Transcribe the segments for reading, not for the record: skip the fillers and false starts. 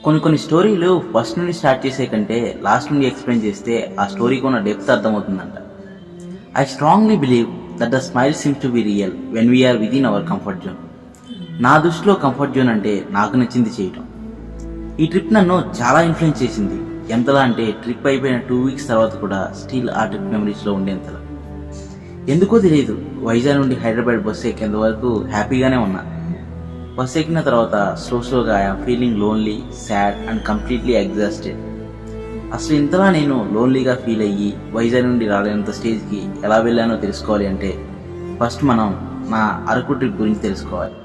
కొన్ని స్టోరీలు ఫస్ట్ నుండి స్టార్ట్ చేసే కంటే లాస్ట్ నుండి ఎక్స్ప్లెయిన్ చేస్తే ఆ స్టోరీకి ఉన్న డెప్త్ అర్థమవుతుందంట. I strongly believe that the smile seems to be real when we're within our comfort zone. నా దృష్టిలో కంఫర్ట్ జోన్ అంటే నాకు నచ్చింది చేయటం. ఈ ట్రిప్ నన్ను చాలా ఇన్ఫ్లుయెన్స్ చేసింది. ఎంతలా అంటే ట్రిప్ అయిపోయిన 2 weeks తర్వాత కూడా స్టిల్ ఆ ట్రిప్ మెమరీస్లో ఉండేంతలా. ఎందుకో తెలియదు, వైజాగ్ నుండి హైదరాబాద్ బస్సు ఎక్కేంత వరకు హ్యాపీగానే ఉన్నా. బస్ ఎక్కిన తర్వాత స్లోగా I'm feeling lonely, sad and completely exhausted. అసలు ఇంతలా నేను లోన్లీగా ఫీల్ అయ్యి వైజాగ్ నుండి రాలేనంత స్టేజ్కి ఎలా వెళ్ళానో తెలుసుకోవాలి అంటే ఫస్ట్ మనం నా అరకు ట్రిప్ గురించి తెలుసుకోవాలి.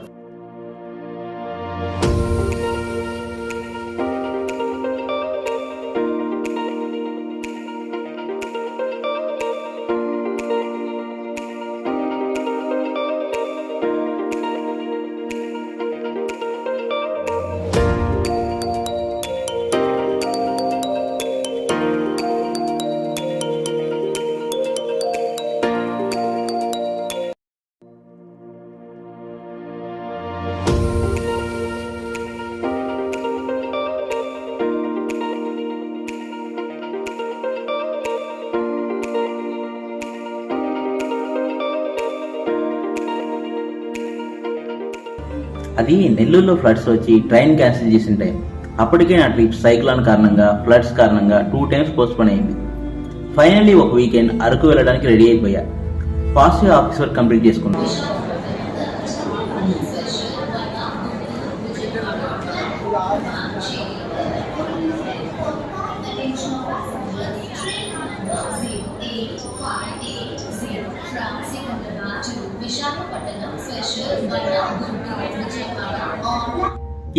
అది నెల్లూరులో ఫ్లడ్స్ వచ్చి ట్రైన్ క్యాన్సిల్ చేసిన టైం. అప్పటికే నా ట్రిప్ సైక్లాన్ కారణంగా, ఫ్లడ్స్ కారణంగా 2 times పోస్ట్పోన్ అయింది. ఫైనల్లీ ఒక వీకెండ్ అరకు వెళ్ళడానికి రెడీ అయిపోయా. ఫాస్ట్గా ఆఫీస్ వర్క్ కంప్లీట్ చేసుకున్నాను.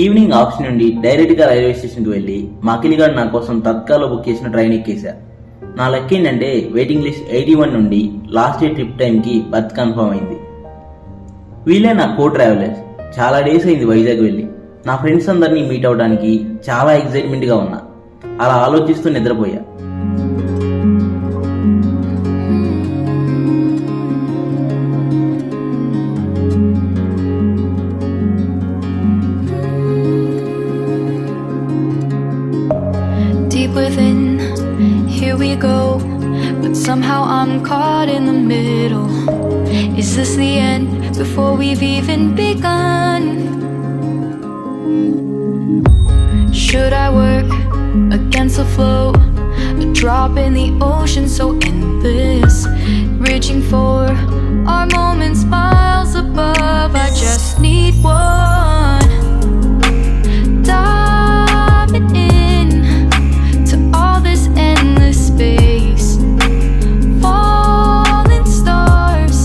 ఈవినింగ్ ఆఫీస్ నుండి డైరెక్ట్గా రైల్వే స్టేషన్కి వెళ్ళి మకిలిగాడు నా కోసం తత్కాల్లో బుక్ చేసిన ట్రైన్ ఎక్కేసా. నా లక్ ఏంటంటే వెయిటింగ్ లిస్ట్ 81 నుండి లాస్ట్ డే ట్రిప్ టైంకి బర్త్ కన్ఫర్మ్ అయింది. వీళ్ళే నా కో ట్రావెలర్స్. చాలా డేస్ అయింది వైజాగ్ వెళ్ళి. నా ఫ్రెండ్స్ అందరినీ మీట్ అవడానికి చాలా ఎక్సైట్మెంట్గా ఉన్నా. అలా ఆలోచిస్తూ నిద్రపోయా. Within, here we go, but somehow I'm caught in the middle. Is this the end before we've even begun? Should I work against the flow, a drop in the ocean so endless, reaching for our moments miles above? I just need one, diving in all this endless space, falling stars,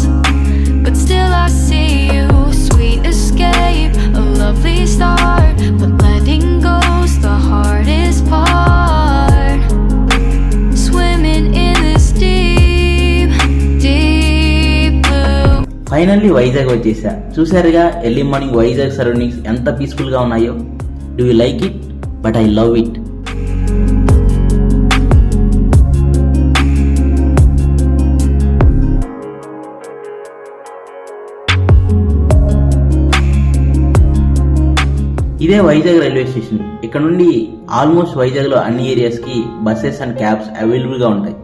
but still I see you. Sweet escape, a lovely start, but letting go's the hardest part. Swimming in this deep, deep blue. Finally Vizag వచ్చేసా. చూసారుగా early morning Vizag surroundings ఎంత పీస్ఫుల్గా ఉన్నాయో. Do you like it? But I love it. ఇదే Vizag railway station. ఇక్కడ నుండి almost వైజాగ్లో అన్ని ఏరియాస్కి బస్సెస్ అండ్ క్యాబ్స్ అవైలబుల్గా ఉంటాయి.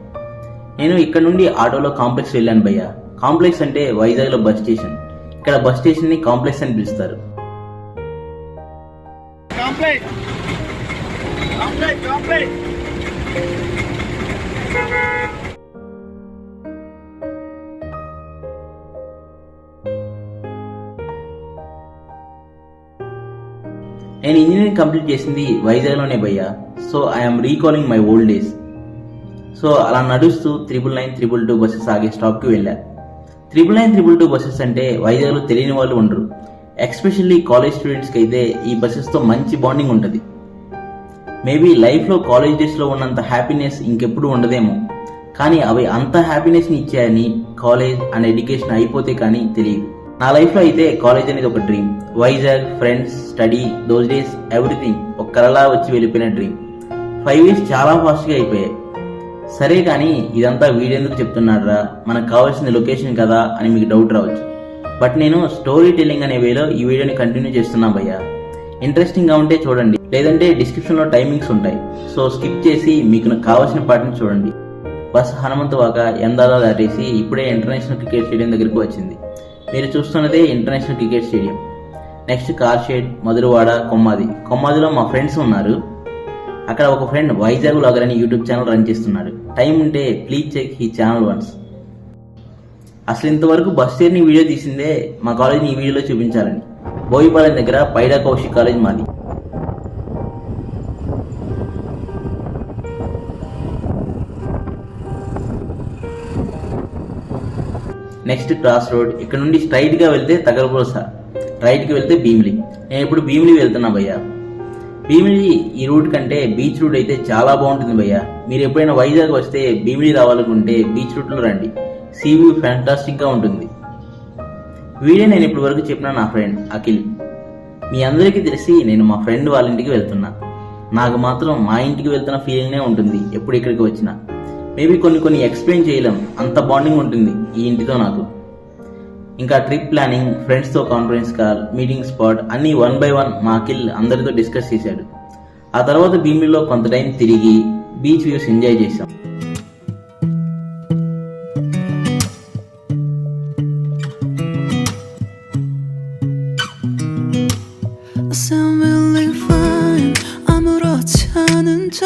నేను ఇక్కడ నుండి ఆటోలో కాంప్లెక్స్ వెళ్ళాను భయ్య. కాంప్లెక్స్ అంటే వైజాగ్లో బస్ స్టేషన్. ఇక్కడ బస్ స్టేషన్ని కాంప్లెక్స్ అని పిలుస్తారు. నేను ఇంజనీరింగ్ కంప్లీట్ చేసింది వైజాగ్లోనే భయ్యా. So I'm recalling my old days. So అలా నడుస్తూ 999, 222 బస్సెస్ ఆగే స్టాప్కి వెళ్ళా. 999, 222 బస్సెస్ అంటే వైజాగ్లో తెలియని వాళ్ళు ఉండరు. ఎస్పెషల్లీ కాలేజ్ స్టూడెంట్స్కి అయితే ఈ బస్సెస్తో మంచి బాండింగ్ ఉంటుంది. మేబీ లైఫ్లో కాలేజ్ డేస్లో ఉన్నంత హ్యాపీనెస్ ఇంకెప్పుడు ఉండదేమో, కానీ అవి అంత హ్యాపీనెస్ని ఇచ్చాయని కాలేజ్ అండ్ ఎడ్యుకేషన్ అయిపోతే కానీ తెలియదు. నా లైఫ్లో అయితే కాలేజ్ అనేది ఒక dream. Vizag, friends, study, those days everything ఒక కలలా వచ్చి వెళ్ళిపోయిన డ్రీమ్. 5 years చాలా ఫాస్ట్గా అయిపోయాయి. సరే కానీ ఇదంతా వీడెందుకు చెప్తున్నారా, మనకు కావాల్సిన లొకేషన్ కదా అని మీకు డౌట్ రావచ్చు. బట్ నేను స్టోరీ టెల్లింగ్ అనే వేలో ఈ వీడియోని కంటిన్యూ చేస్తున్నా భయ్య. ఇంట్రెస్టింగ్గా ఉంటే చూడండి, లేదంటే డిస్క్రిప్షన్లో టైమింగ్స్ ఉంటాయి. సో స్కిప్ చేసి మీకు కావాల్సిన పాటను చూడండి. బస్ హనుమంతవాక ఎందాదా దాటేసి ఇప్పుడే ఇంటర్నేషనల్ క్రికెట్ స్టేడియం దగ్గరికి వచ్చింది. మీరు చూస్తున్నదే international cricket stadium. Next car shed, Madhurawada, కొమ్మాదిలో మా ఫ్రెండ్స్ ఉన్నారు. అక్కడ ఒక ఫ్రెండ్ వైజాగ్ వ్లాగర్ అని యూట్యూబ్ ఛానల్ రన్ చేస్తున్నాడు. టైం ఉంటే ప్లీజ్ చెక్ ఈ ఛానల్ వన్స్. అసలు ఇంతవరకు బస్ జర్నీ వీడియో తీసిందే మా కాలేజ్ని ఈ వీడియోలో చూపించాలని. బోయిపాలెం దగ్గర పైడా కౌశిక్ కాలేజ్ మాది. Next cross road. ఇక్కడ నుండి స్ట్రైట్గా వెళ్తే తగరపురస, రైట్కి వెళ్తే భీమిలి. నేను ఇప్పుడు భీమిలి వెళ్తున్నా భయ్యా. భీమిలి ఈ రూట్ కంటే బీచ్ రూట్ అయితే చాలా బాగుంటుంది భయ్యా. మీరు ఎప్పుడైనా వైజాగ్ వస్తే భీమిలి రావాలనుకుంటే బీచ్ రూట్లో రండి. సీ వ్యూ ఫ్యాంటాస్టిక్గా ఉంటుంది. వీడియో నేను ఇప్పటి వరకు చెప్పిన నా ఫ్రెండ్ అఖిల్. మీ అందరికీ తెలిసి నేను మా ఫ్రెండ్ వాళ్ళ ఇంటికి వెళ్తున్నా. నాకు మాత్రం మా ఇంటికి వెళ్తున్న ఫీలింగ్నే ఉంటుంది ఎప్పుడు ఇక్కడికి వచ్చినా. మేబీ కొన్ని ఎక్స్ప్లెయిన్ చేయలేం, అంత బాండింగ్ ఉంటుంది ఈ ఇంటితో నాకు. ఇంకా ట్రిప్ ప్లానింగ్, ఫ్రెండ్స్తో కాన్ఫరెన్స్ కాల్, మీటింగ్ స్పాట్ అన్నీ 1 by 1 మా అఖిల్ అందరితో డిస్కస్ చేశాడు. ఆ తర్వాత భీమిలిలో కొంత టైం తిరిగి బీచ్ వ్యూస్ ఎంజాయ్ చేశాం. sound really fine. 아무렇지 않은 척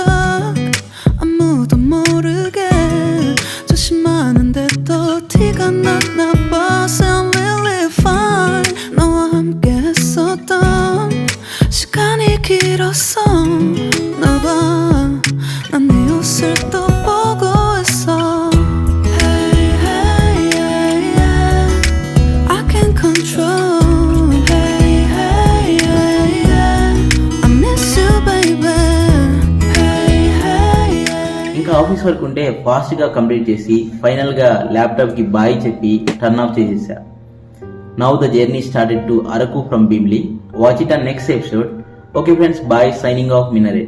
아무도 모르게 조심하는데 또 티가 났나 봐. Sound really fine. 너와 함께 했었던 시간이 길었어. 나봐 난 네 옷을 또 보고 있어. Hey hey yeah yeah I can't control. ఇంకా ఆఫీస్ వర్క్ ఉంటే ఫాస్ట్గా కంప్లీట్ చేసి ఫైనల్గా ల్యాప్టాప్కి బాయ్ చెప్పి టర్న్ ఆఫ్ చేసేసా. Now the journey started to Araku from Bheemili. Watch it on next episode. Okay friends, bye. Signing off మినరే.